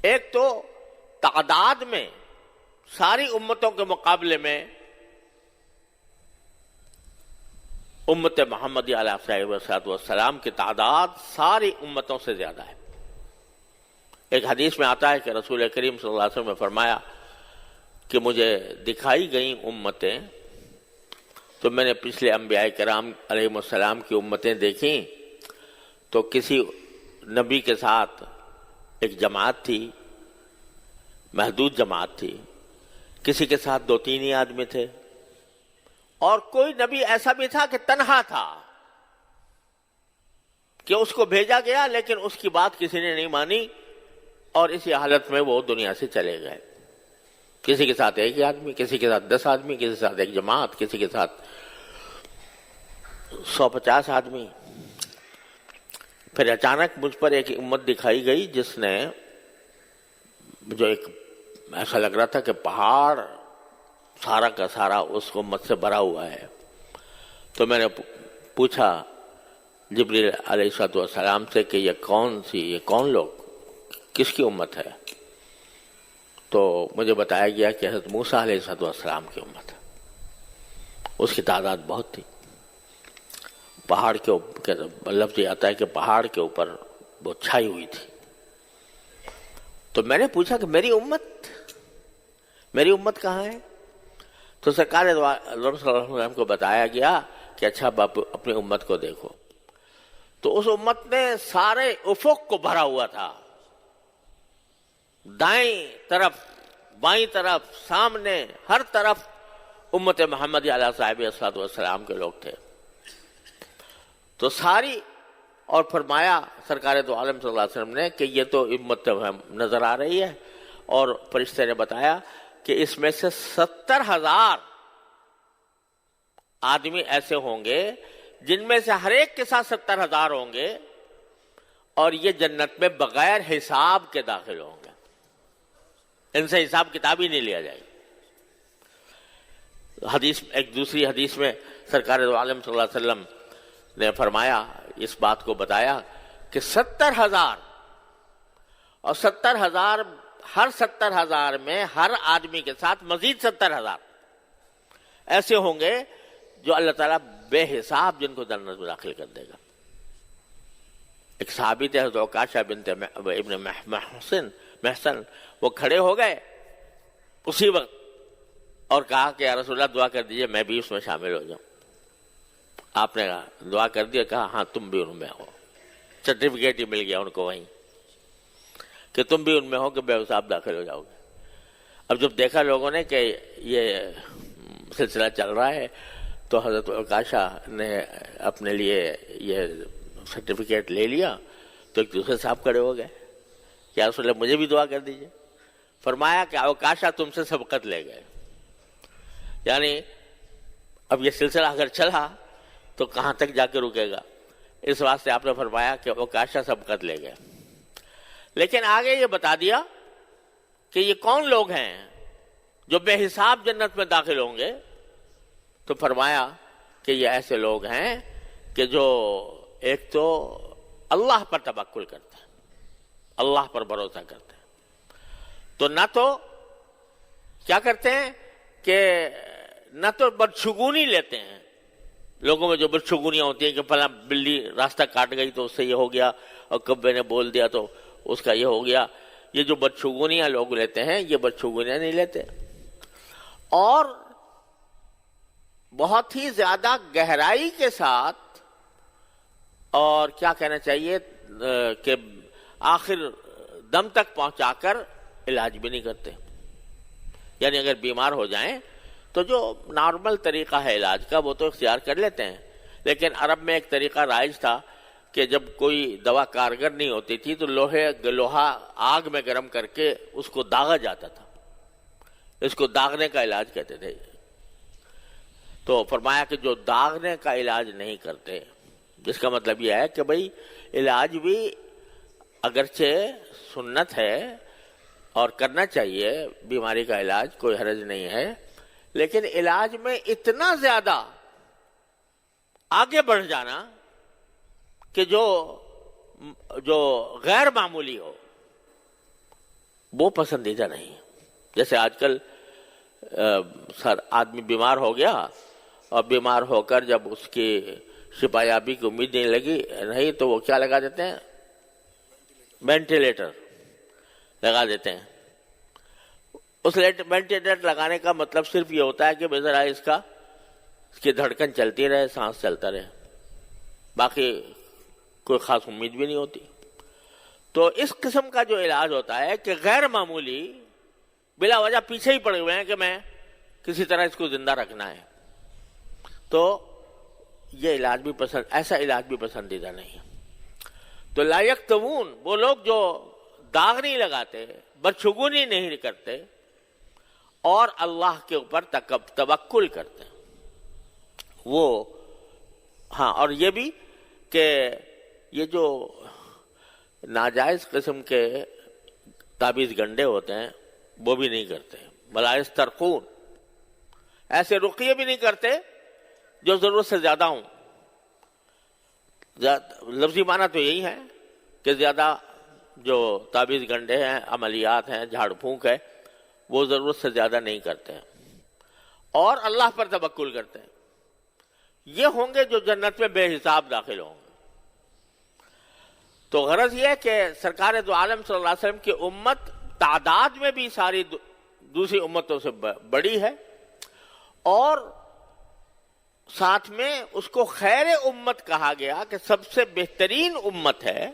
ایک تو تعداد میں ساری امتوں کے مقابلے میں امت محمدی علیہ السلام کی تعداد ساری امتوں سے زیادہ ہے۔ ایک حدیث میں آتا ہے کہ رسول کریم صلی اللہ علیہ وسلم نے فرمایا کہ مجھے دکھائی گئیں امتیں تو میں نے پچھلے انبیاء کرام علیہ السلام کی امتیں دیکھیں تو کسی نبی کے ساتھ ایک جماعت تھی، محدود جماعت تھی، کسی کے ساتھ 2-3 ہی آدمی تھے، اور کوئی نبی ایسا بھی تھا کہ تنہا تھا، کہ اس کو بھیجا گیا لیکن اس کی بات کسی نے نہیں مانی اور اسی حالت میں وہ دنیا سے چلے گئے۔ کسی کے ساتھ 1 آدمی، کسی کے ساتھ 10 آدمی، کسی کے ساتھ ایک جماعت، کسی کے ساتھ 150 آدمی۔ پھر اچانک مجھ پر ایک امت دکھائی گئی جس نے، جو ایک ایسا لگ رہا تھا کہ پہاڑ سارا کا سارا اس امت سے بھرا ہوا ہے۔ تو میں نے پوچھا جبریل علیہ السلام سے کہ یہ کون لوگ، کس کی امت ہے؟ تو مجھے بتایا گیا کہ حضرت موسیٰ علیہ السلام کی امت ہے۔ اس کی تعداد بہت تھی، پہاڑ کے اوپر، لفظ یہ آتا ہے کہ پہاڑ کے اوپر وہ چھائی ہوئی تھی۔ تو میں نے پوچھا کہ میری امت کہاں ہے؟ تو سرکار دو عالم صلی اللہ علیہ وسلم کو بتایا گیا کہ اچھا باپ اپنی امت کو دیکھو۔ تو اس امت نے سارے افق کو بھرا ہوا تھا، دائیں طرف، بائیں طرف، سامنے، ہر طرف امت محمدی علیہ صاحب السلام کے لوگ تھے۔ تو ساری، اور فرمایا سرکار دو عالم صلی اللہ علیہ وسلم نے کہ یہ تو امت نظر آ رہی ہے، اور فرشتے نے بتایا کہ اس میں سے 70,000 آدمی ایسے ہوں گے جن میں سے ہر ایک کے ساتھ 70,000 ہوں گے، اور یہ جنت میں بغیر حساب کے داخل ہوں گے، ان سے حساب کتاب ہی نہیں لیا جائے گا۔ ایک دوسری حدیث میں سرکار دو عالم صلی اللہ علیہ وسلم نے فرمایا، اس بات کو بتایا کہ 70,000، اور 70,000، ہر 70,000 میں ہر آدمی کے ساتھ مزید 70,000 ایسے ہوں گے جو اللہ تعالیٰ بے حساب جن کو جنت میں داخل کر دے گا۔ ایک صحابی تھے حضرت عکاشہ بنت ابن محسن، وہ کھڑے ہو گئے اسی وقت اور کہا کہ یا رسول اللہ دعا کر دیجئے میں بھی اس میں شامل ہو جاؤں۔ آپ نے دعا کر دیا، کہا ہاں تم بھی ان میں ہو، سرٹیفکیٹ ہی مل گیا ان کو وہیں کہ تم بھی ان میں ہو کہ بے حساب داخل ہو جاؤ گے۔ اب جب دیکھا لوگوں نے کہ یہ سلسلہ چل رہا ہے تو حضرت عکاشہ نے اپنے لیے یہ سرٹیفکیٹ لے لیا، تو ایک دوسرے صاحب کھڑے ہو گئے کہ یا رسول اللہ مجھے بھی دعا کر دیجئے۔ فرمایا کہ عکاشہ تم سے سبقت لے گئے، یعنی اب یہ سلسلہ اگر چلا تو کہاں تک جا کے رکے گا، اس واسطے آپ نے فرمایا کہ عکاشہ سبقت لے گئے۔ لیکن آگے یہ بتا دیا کہ یہ کون لوگ ہیں جو بے حساب جنت میں داخل ہوں گے، تو فرمایا کہ یہ ایسے لوگ ہیں کہ جو ایک تو اللہ پر توکل کرتے ہیں، اللہ پر بھروسہ کرتے ہیں، تو نہ تو کیا کرتے ہیں کہ نہ تو بدشگونی لیتے ہیں، لوگوں میں جو بدشگونیاں ہوتی ہیں کہ فلاں بلی راستہ کاٹ گئی تو اس سے یہ ہو گیا، اور کبے نے بول دیا تو اس کا یہ ہو گیا، یہ جو بدشگونیاں لوگ لیتے ہیں یہ بدشگونیاں نہیں لیتے، اور بہت ہی زیادہ گہرائی کے ساتھ، اور کیا کہنا چاہیے کہ آخر دم تک پہنچا کر علاج بھی نہیں کرتے، یعنی اگر بیمار ہو جائیں تو جو نارمل طریقہ ہے علاج کا وہ تو اختیار کر لیتے ہیں، لیکن عرب میں ایک طریقہ رائج تھا کہ جب کوئی دوا کارگر نہیں ہوتی تھی تو لوہا آگ میں گرم کر کے اس کو داغا جاتا تھا، اس کو داغنے کا علاج کہتے تھے۔ تو فرمایا کہ جو داغنے کا علاج نہیں کرتے، جس کا مطلب یہ ہے کہ بھئی علاج بھی اگرچہ سنت ہے اور کرنا چاہیے، بیماری کا علاج کوئی حرج نہیں ہے، لیکن علاج میں اتنا زیادہ آگے بڑھ جانا کہ جو غیر معمولی ہو، وہ پسندیدہ نہیں. جیسے آج کل آدمی بیمار ہو گیا اور بیمار ہو کر جب اس کی شفا یابی کی امید نہیں تو وہ کیا لگا دیتے ہیں؟ وینٹیلیٹر لگا دیتے ہیں. اس وینٹیلیٹر لگانے کا مطلب صرف یہ ہوتا ہے کہ ذرا اس کی دھڑکن چلتی رہے، سانس چلتا رہے، باقی کوئی خاص امید بھی نہیں ہوتی. تو اس قسم کا جو علاج ہوتا ہے کہ غیر معمولی بلا وجہ پیچھے ہی پڑے ہوئے ہیں کہ میں کسی طرح اس کو زندہ رکھنا ہے، تو یہ علاج بھی ایسا علاج بھی پسندیدہ نہیں. تو لا یکتوون، وہ لوگ جو داغ نہیں لگاتے، بدشگونی نہیں کرتے اور اللہ کے اوپر توکل کرتے ہیں، وہ ہاں. اور یہ بھی کہ یہ جو ناجائز قسم کے تعویذ گنڈے ہوتے ہیں وہ بھی نہیں کرتے. ولا یسترقون، ایسے رقیے بھی نہیں کرتے جو ضرورت سے زیادہ ہوں. لفظی معنی تو یہی ہے کہ زیادہ جو تعویذ گنڈے ہیں، عملیات ہیں، جھاڑ پھونک ہے، وہ ضرورت سے زیادہ نہیں کرتے ہیں اور اللہ پر توکل کرتے ہیں. یہ ہوں گے جو جنت میں بے حساب داخل ہوں گے. تو غرض یہ ہے کہ سرکار دو عالم صلی اللہ علیہ وسلم کی امت تعداد میں بھی ساری دوسری امتوں سے بڑی ہے اور ساتھ میں اس کو خیر امت کہا گیا کہ سب سے بہترین امت ہے.